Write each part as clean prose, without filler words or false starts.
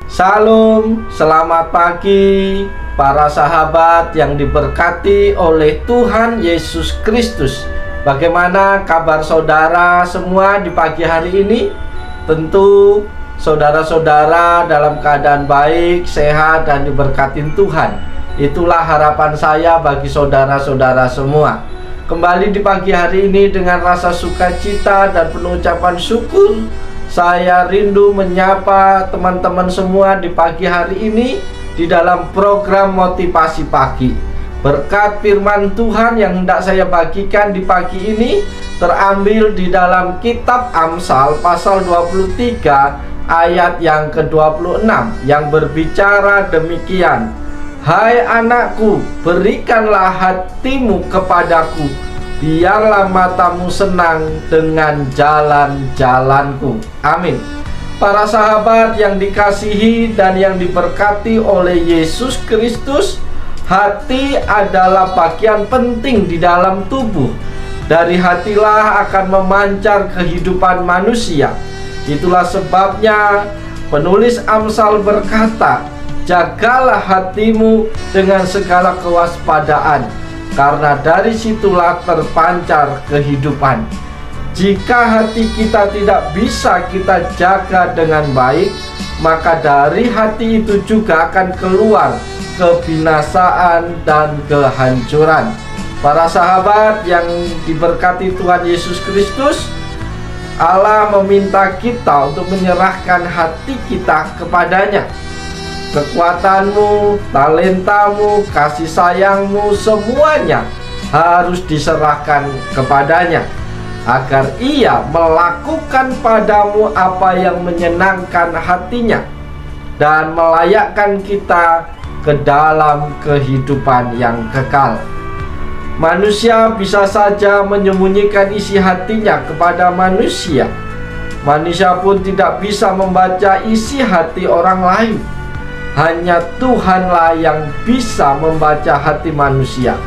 Salam, selamat pagi para sahabat yang diberkati oleh Tuhan Yesus Kristus. Bagaimana kabar saudara semua di pagi hari ini? Tentu saudara-saudara dalam keadaan baik, sehat, dan diberkatin Tuhan. Itulah harapan saya bagi saudara-saudara semua. Kembali di pagi hari ini dengan rasa sukacita dan penuh ucapan syukur, saya rindu menyapa teman-teman semua di pagi hari ini di dalam program Motivasi Pagi. Berkat firman Tuhan yang hendak saya bagikan di pagi ini terambil di dalam kitab Amsal pasal 23 ayat yang ke-26 yang berbicara demikian. Hai anakku, berikanlah hatimu kepadaku, biarlah matamu senang dengan jalan-jalanku. Amin. Para sahabat yang dikasihi dan yang diberkati oleh Yesus Kristus, hati adalah bagian penting di dalam tubuh. Dari hatilah akan memancar kehidupan manusia. Itulah sebabnya penulis Amsal berkata, jagalah hatimu dengan segala kewaspadaan, karena dari situlah terpancar kehidupan. Jika hati kita tidak bisa kita jaga dengan baik, maka dari hati itu juga akan keluar kebinasaan dan kehancuran. Para sahabat yang diberkati Tuhan Yesus Kristus, Allah meminta kita untuk menyerahkan hati kita kepadanya. Kekuatanmu, talentamu, kasih sayangmu, semuanya harus diserahkan kepadanya, agar ia melakukan padamu apa yang menyenangkan hatinya dan melayakkan kita ke dalam kehidupan yang kekal. Manusia bisa saja menyembunyikan isi hatinya kepada manusia. Manusia pun tidak bisa membaca isi hati orang lain. Hanya Tuhanlah yang bisa membaca hati manusia.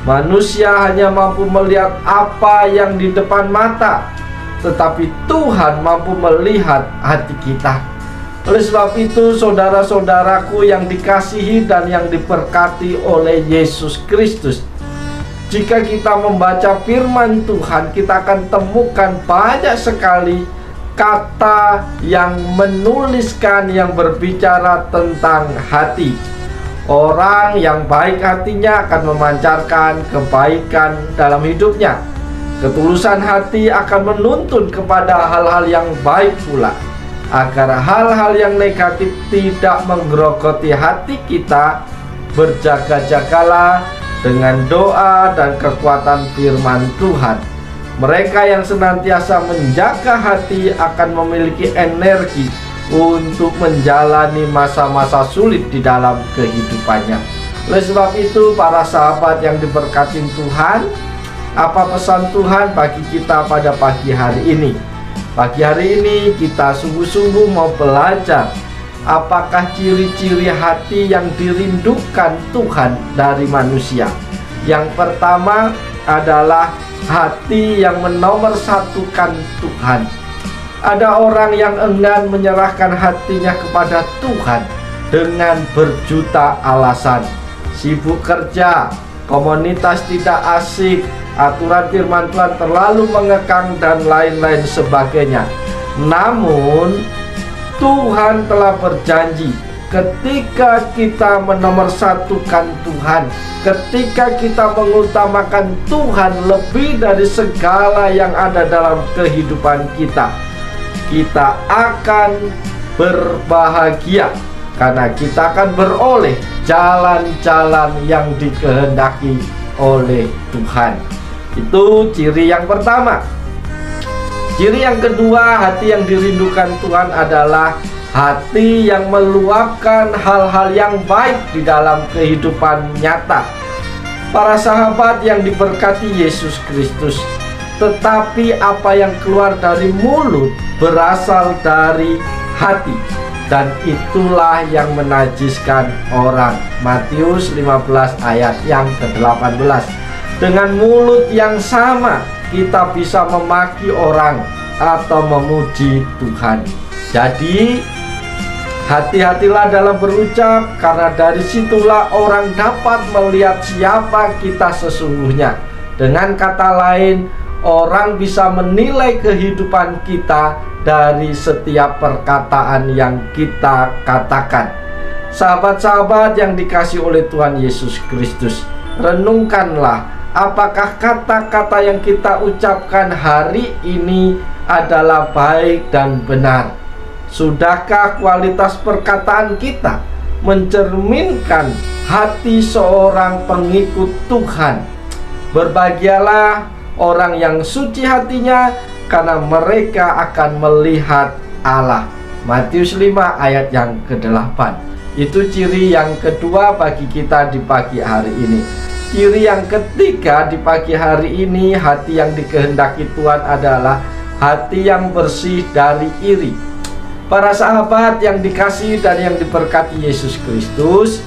Manusia hanya mampu melihat apa yang di depan mata, tetapi Tuhan mampu melihat hati kita. Oleh sebab itu, saudara-saudaraku yang dikasihi dan yang diberkati oleh Yesus Kristus, jika kita membaca firman Tuhan, kita akan temukan banyak sekali kata yang menuliskan, yang berbicara tentang hati. Orang yang baik hatinya akan memancarkan kebaikan dalam hidupnya. Ketulusan hati akan menuntun kepada hal-hal yang baik pula, agar hal-hal yang negatif tidak menggerogoti hati kita. Berjaga-jagalah dengan doa dan kekuatan firman Tuhan. Mereka yang senantiasa menjaga hati akan memiliki energi untuk menjalani masa-masa sulit di dalam kehidupannya. Oleh sebab itu, para sahabat yang diberkati Tuhan, apa pesan Tuhan bagi kita pada pagi hari ini? Pagi hari ini kita sungguh-sungguh mau belajar apakah ciri-ciri hati yang dirindukan Tuhan dari manusia. Yang pertama adalah hati yang menomorsatukan Tuhan. Ada orang yang enggan menyerahkan hatinya kepada Tuhan dengan berjuta alasan. Sibuk kerja, komunitas tidak asik, aturan firman Tuhan terlalu mengekang, dan lain-lain sebagainya. Namun Tuhan telah berjanji, ketika kita menomorsatukan Tuhan, ketika kita mengutamakan Tuhan lebih dari segala yang ada dalam kehidupan kita, kita akan berbahagia karena kita akan beroleh jalan-jalan yang dikehendaki oleh Tuhan. Itu ciri yang pertama. Ciri yang kedua, hati yang dirindukan Tuhan adalah hati yang meluapkan hal-hal yang baik di dalam kehidupan nyata. Para sahabat yang diberkati Yesus Kristus, tetapi apa yang keluar dari mulut berasal dari hati, dan itulah yang menajiskan orang. Matius 15 ayat yang ke-18. Dengan mulut yang sama kita bisa memaki orang atau memuji Tuhan. Jadi Hati-hatilah dalam berucap, karena dari situlah orang dapat melihat siapa kita sesungguhnya. Dengan kata lain, orang bisa menilai kehidupan kita dari setiap perkataan yang kita katakan. Sahabat-sahabat yang dikasihi oleh Tuhan Yesus Kristus, renungkanlah, apakah kata-kata yang kita ucapkan hari ini adalah baik dan benar? Sudahkah kualitas perkataan kita mencerminkan hati seorang pengikut Tuhan? Berbahagialah orang yang suci hatinya, karena mereka akan melihat Allah. Matius 5 ayat yang ke-8. Itu ciri yang kedua bagi kita di pagi hari ini. Ciri yang ketiga di pagi hari ini, hati yang dikehendaki Tuhan adalah hati yang bersih dari iri. Para sahabat yang dikasihi dan yang diberkati Yesus Kristus,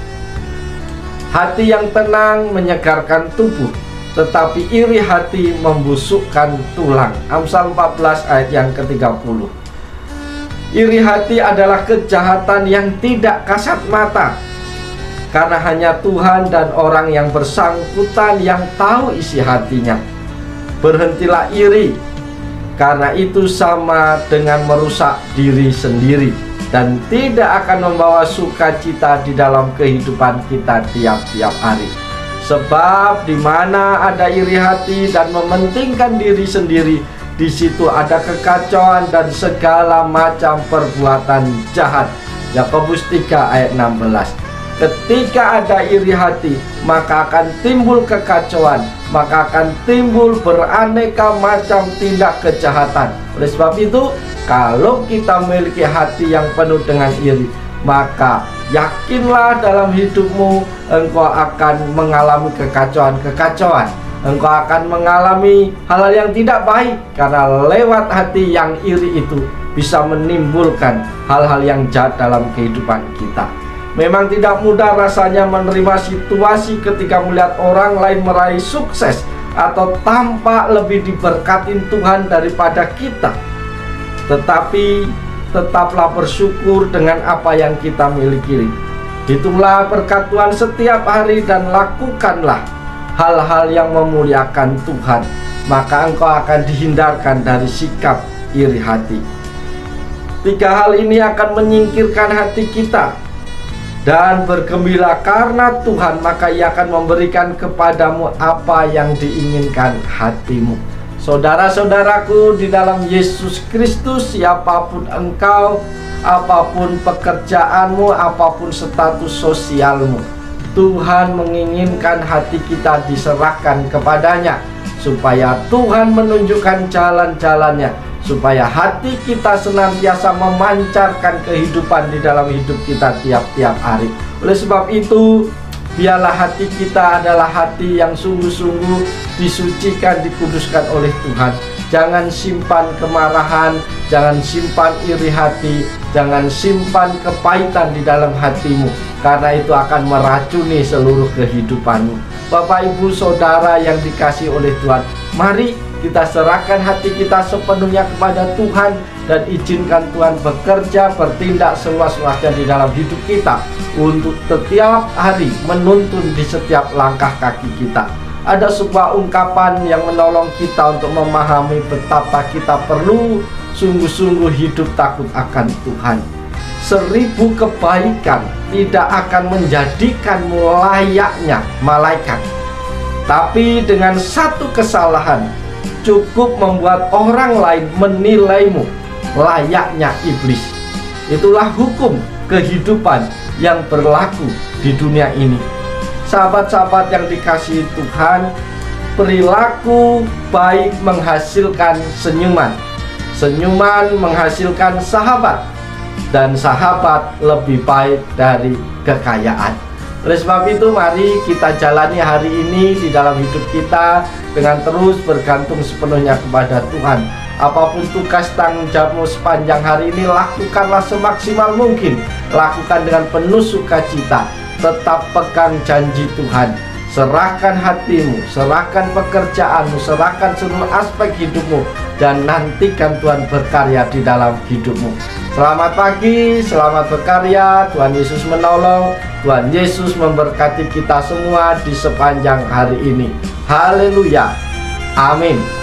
hati yang tenang menyegarkan tubuh, tetapi iri hati membusukkan tulang. Amsal 14 ayat yang ke-30. Iri hati adalah kejahatan yang tidak kasat mata, karena hanya Tuhan dan orang yang bersangkutan yang tahu isi hatinya. Berhentilah iri, karena itu sama dengan merusak diri sendiri dan tidak akan membawa sukacita di dalam kehidupan kita tiap-tiap hari. Sebab di mana ada iri hati dan mementingkan diri sendiri, di situ ada kekacauan dan segala macam perbuatan jahat. Yakobus 3 ayat 16. Ketika ada iri hati, maka akan timbul kekacauan, maka akan timbul beraneka macam tindak kejahatan. Oleh sebab itu, kalau kita memiliki hati yang penuh dengan iri, maka yakinlah dalam hidupmu engkau akan mengalami kekacauan-kekacauan. Engkau akan mengalami hal-hal yang tidak baik, karena lewat hati yang iri itu bisa menimbulkan hal-hal yang jahat dalam kehidupan kita. Memang tidak mudah rasanya menerima situasi ketika melihat orang lain meraih sukses atau tampak lebih diberkatin Tuhan daripada kita. Tetapi tetaplah bersyukur dengan apa yang kita miliki. Hitunglah berkat Tuhan setiap hari dan lakukanlah hal-hal yang memuliakan Tuhan, maka engkau akan dihindarkan dari sikap iri hati. 3 hal ini akan menyingkirkan hati kita. Dan bergembira karena Tuhan, maka Ia akan memberikan kepadamu apa yang diinginkan hatimu. Saudara-saudaraku di dalam Yesus Kristus, siapapun engkau, apapun pekerjaanmu, apapun status sosialmu, Tuhan menginginkan hati kita diserahkan kepadanya, supaya Tuhan menunjukkan jalan-jalannya, supaya hati kita senantiasa memancarkan kehidupan di dalam hidup kita tiap-tiap hari. Oleh sebab itu, biarlah hati kita adalah hati yang sungguh-sungguh disucikan, dikuduskan oleh Tuhan. Jangan simpan kemarahan, jangan simpan iri hati, jangan simpan kepahitan di dalam hatimu, karena itu akan meracuni seluruh kehidupanmu. Bapak, Ibu, Saudara yang dikasihi oleh Tuhan, mari kita serahkan hati kita sepenuhnya kepada Tuhan dan izinkan Tuhan bekerja, bertindak seluas-luasnya di dalam hidup kita untuk setiap hari menuntun di setiap langkah kaki kita. Ada sebuah ungkapan yang menolong kita untuk memahami betapa kita perlu sungguh-sungguh hidup takut akan Tuhan. 1000 kebaikan tidak akan menjadikanmu layaknya malaikat, tapi dengan satu kesalahan cukup membuat orang lain menilaimu layaknya iblis. Itulah hukum kehidupan yang berlaku di dunia ini. Sahabat-sahabat yang dikasihi Tuhan, perilaku baik menghasilkan senyuman, senyuman menghasilkan sahabat, dan sahabat lebih baik dari kekayaan. Oleh sebab itu, mari kita jalani hari ini di dalam hidup kita dengan terus bergantung sepenuhnya kepada Tuhan. Apapun tugas tanggung jawabmu sepanjang hari ini, lakukanlah semaksimal mungkin. Lakukan dengan penuh sukacita. Tetap pegang janji Tuhan. Serahkan hatimu, serahkan pekerjaanmu, serahkan seluruh aspek hidupmu. dan nantikan Tuhan berkarya di dalam hidupmu. Selamat pagi, selamat berkarya. Tuhan Yesus menolong, Tuhan Yesus memberkati kita semua di sepanjang hari ini. Haleluya, amin.